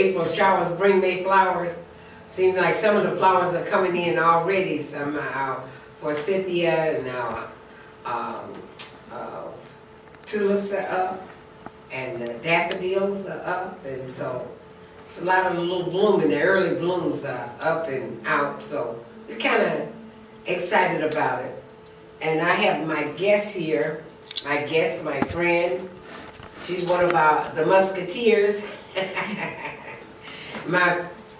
April showers bring May flowers. Seems like some of the flowers are coming in already somehow. Forsythia and our tulips are up, and the daffodils are up, and so it's a lot of little blooming. The early blooms are up and out, so we're kind of excited about it. And I have my guest here, my friend. She's one of the Musketeers.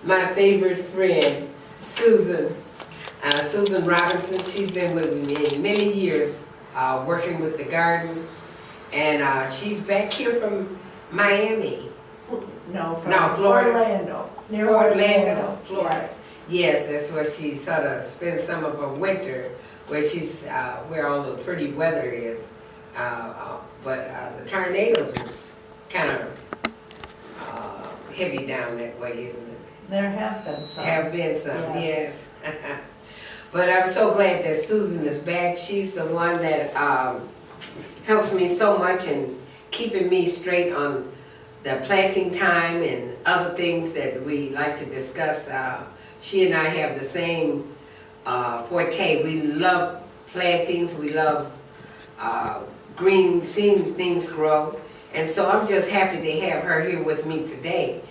my favorite friend, Susan. Susan Robinson. She's been with me many years, working with the garden, and she's back here from Miami. No, Florida. Orlando. Near Orlando, Florida. Yes. Yes, that's where she sort of spends some of her winter, where she's where all the pretty weather is. But the tornadoes is kind of heavy down that way, isn't it? There have been some. Have been some, yes. But I'm so glad that Susan is back. She's the one that helped me so much in keeping me straight on the planting time and other things that we like to discuss. She and I have the same forte. We love plantings. We love seeing things grow. And so I'm just happy to have her here with me today.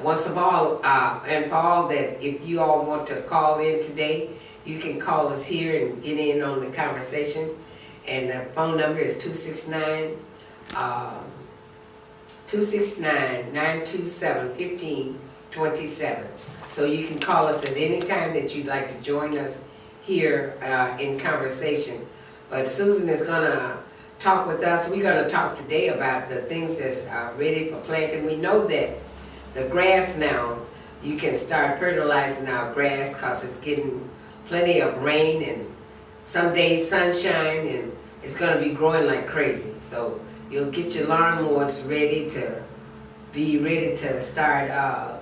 Once of all, and for all that, if you all want to call in today, you can call us here and get in on the conversation. And the phone number is 269-927-1527. So you can call us at any time that you'd like to join us here in conversation. But Susan is gonna talk with us. We're gonna talk today about the things that's ready for planting. We know that the grass now, you can start fertilizing our grass because it's getting plenty of rain and some days sunshine, and it's going to be growing like crazy. So you'll get your lawnmowers ready to start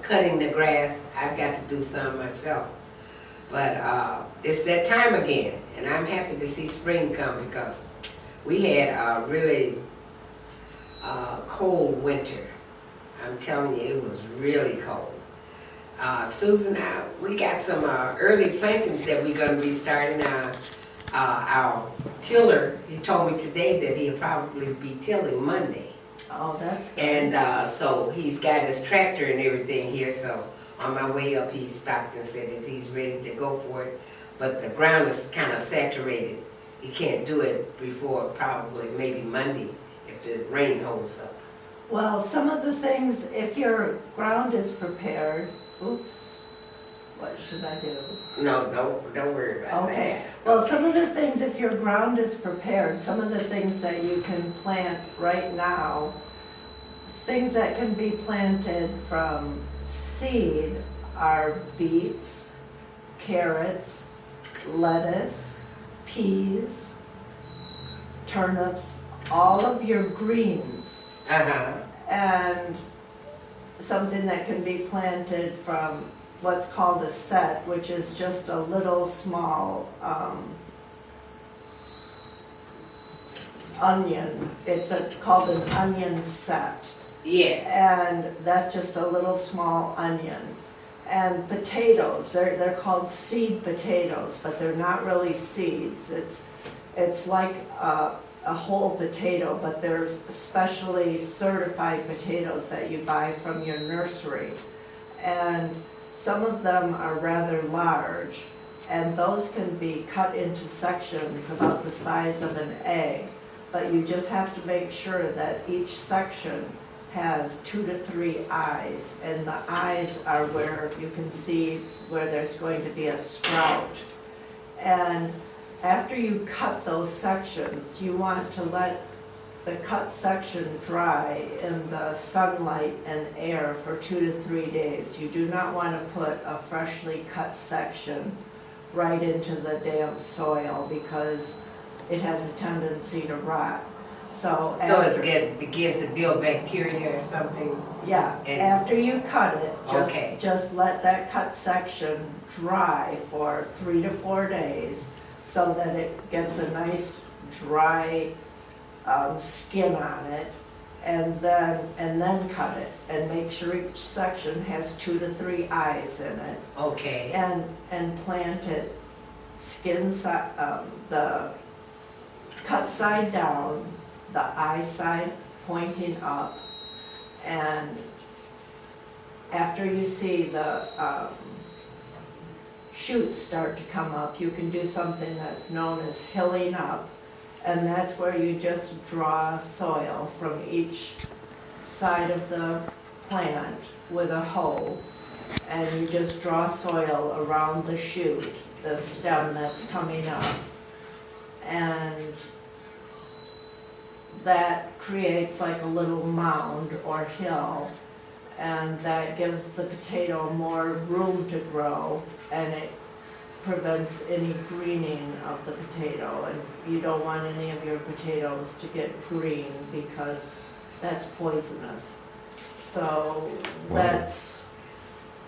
cutting the grass. I've got to do some myself. But it's that time again, and I'm happy to see spring come because we had a really cold winter. I'm telling you, it was really cold. Susan, we got some early plantings that we're going to be starting. Our tiller, he told me today that he'll probably be tilling Monday. Oh, that's good. And so he's got his tractor and everything here. So on my way up, he stopped and said that he's ready to go for it. But the ground is kind of saturated. He can't do it before probably maybe Monday if the rain holds up. Well, some of the things, if your ground is prepared, what should I do? No, don't worry about that. Okay. Well, some of the things, if your ground is prepared, some of the things that you can plant right now, things that can be planted from seed are beets, carrots, lettuce, peas, turnips, all of your greens. And something that can be planted from what's called a set, which is just a little small onion. It's called an onion set. Yes. And that's just a little small onion. And potatoes, they're called seed potatoes, but they're not really seeds. It's like a whole potato, but they're specially certified potatoes that you buy from your nursery. And some of them are rather large, and those can be cut into sections about the size of an egg. But you just have to make sure that each section has 2 to 3 eyes, and the eyes are where you can see where there's going to be a sprout. And after you cut those sections, you want to let the cut section dry in the sunlight and air for 2 to 3 days. You do not want to put a freshly cut section right into the damp soil because it has a tendency to rot. So it begins to build bacteria or something? Yeah, after you cut it, just let that cut section dry for 3 to 4 days so that it gets a nice dry skin on it. and then cut it, and make sure each section has 2 to 3 eyes in it, Okay, and plant it the cut side down, the eye side pointing up, and after you see the shoots start to come up, you can do something that's known as hilling up, and that's where you just draw soil from each side of the plant with a hoe, and you just draw soil around the shoot, the stem that's coming up, and that creates like a little mound or hill, and that gives the potato more room to grow, and it prevents any greening of the potato, and you don't want any of your potatoes to get green because that's poisonous. So that's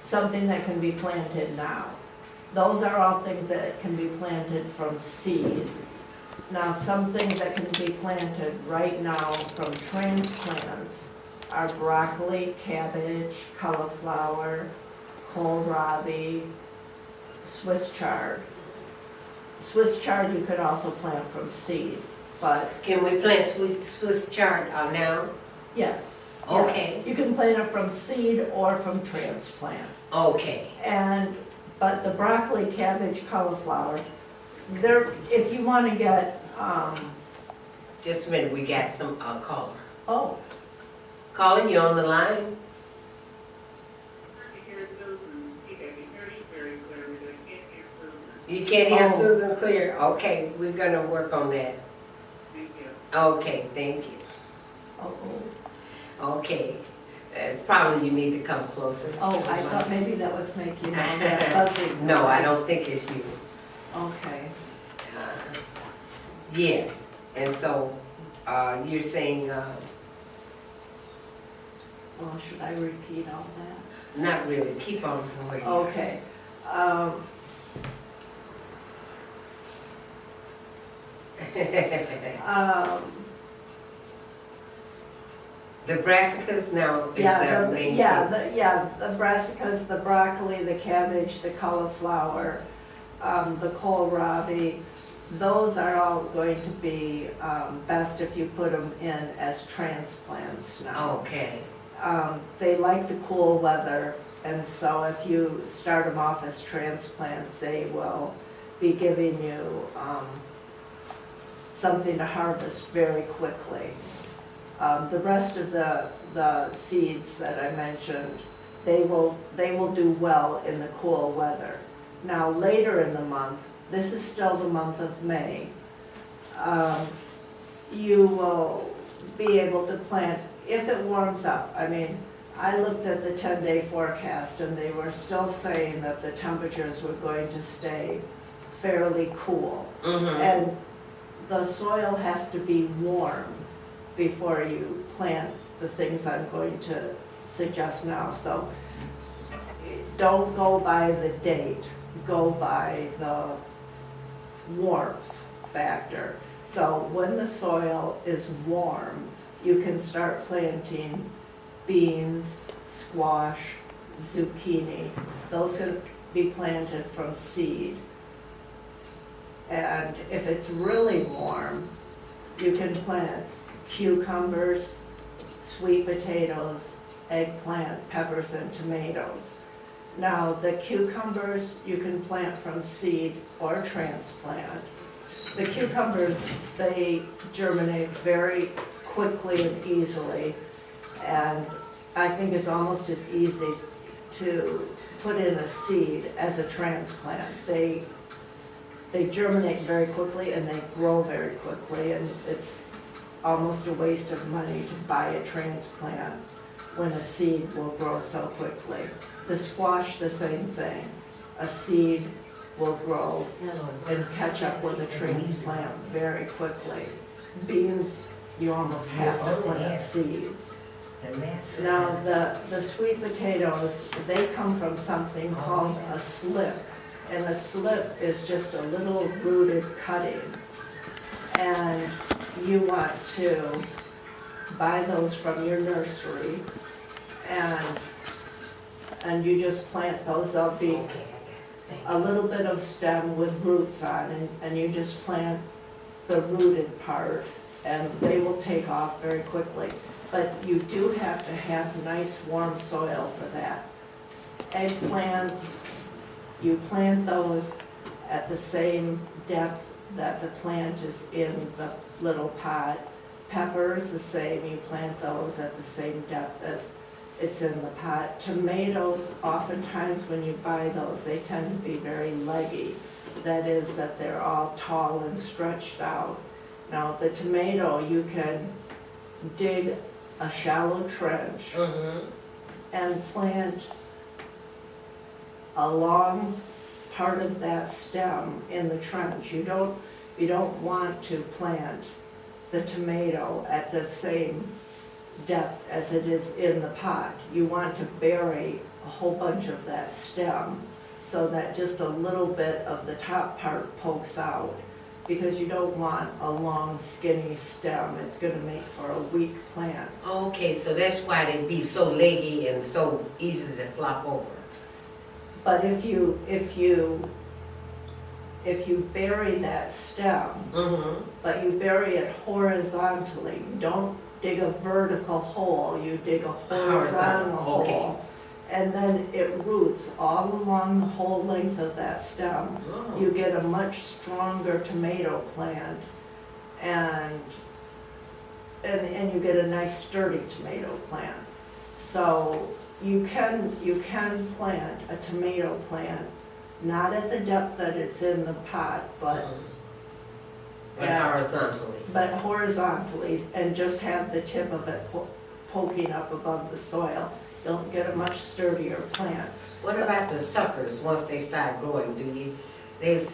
something that can be planted now. Those are all things that can be planted from seed. Now, some things that can be planted right now from transplants are broccoli, cabbage, cauliflower, kohlrabi, Swiss chard. Swiss chard you could also plant from seed, but can we plant Swiss chard now? yes. Okay. Yes. You can plant it from seed or from transplant. Okay, But the broccoli, cabbage, cauliflower, if you want to get, just a minute, we got some caller. oh, Calling, you on the line? You can't hear Oh. Susan clear? Okay, we're gonna work on that. Okay, thank you. oh, Okay, it's probably you need to come closer. oh, I thought maybe that was making all that buzzing. No, I noise. don't think it's you. Okay. Yes, and so, you're saying, Well, should I repeat all that? not really, keep on from where you are. Okay. The brassicas now is Yeah, the the, main yeah, thing. the brassicas, the broccoli, the cabbage, the cauliflower, the kohlrabi, those are all going to be best if you put them in as transplants now. Okay, They like the cool weather, and so if you start them off as transplants, they will be giving you something to harvest very quickly. The rest of the seeds that I mentioned, they will do well in the cool weather. Now, later in the month, this is still the month of May, you will be able to plant, if it warms up. I mean, I looked at the 10-day forecast, and they were still saying that the temperatures were going to stay fairly cool. mm-hmm, And the soil has to be warm before you plant the things I'm going to suggest now. So don't go by the date, go by the warmth factor. So when the soil is warm, you can start planting beans, squash, zucchini. Those can be planted from seed. And if it's really warm, you can plant cucumbers, sweet potatoes, eggplant, peppers, and tomatoes. Now, the cucumbers you can plant from seed or transplant. The cucumbers, they germinate very quickly and easily, and I think it's almost as easy to put in a seed as a transplant. They germinate very quickly and they grow very quickly, and it's almost a waste of money to buy a transplant when a seed will grow so quickly. The squash, the same thing. A seed will grow and catch up with a transplant very quickly. Beans, you almost have to plant seeds. Now, the sweet potatoes, they come from something called a slip. And a slip is just a little rooted cutting. And you want to buy those from your nursery, and you just plant those. They'll be Okay, I got it. Thank a little bit of stem with roots on, and you just plant the rooted part, and they will take off very quickly. But you do have to have nice warm soil for that. Eggplants, you plant those at the same depth that the plant is in the little pot. Peppers, the same, you plant those at the same depth as it's in the pot. Tomatoes, oftentimes when you buy those, they tend to be very leggy. That is, that they're all tall and stretched out. Now, the tomato, you can dig a shallow trench Mm-hmm. and plant a long part of that stem in the trench. You don't want to plant the tomato at the same depth as it is in the pot. You want to bury a whole bunch of that stem so that just a little bit of the top part pokes out, because you don't want a long skinny stem. It's going to make for a weak plant. Okay, so that's why they be so leggy and so easy to flop over. But if you bury that stem, Mm-hmm. but you bury it horizontally, you don't dig a vertical hole, you dig a horizontal hole. Okay. And then it roots all along the whole length of that stem. Oh. You get a much stronger tomato plant, and you get a nice sturdy tomato plant. So you can plant a tomato plant, not at the depth that it's in the pot, but But Yeah. horizontally. horizontally, and just have the tip of it poking up above the soil. You'll get a much sturdier plant. What about the suckers once they start growing? They were saying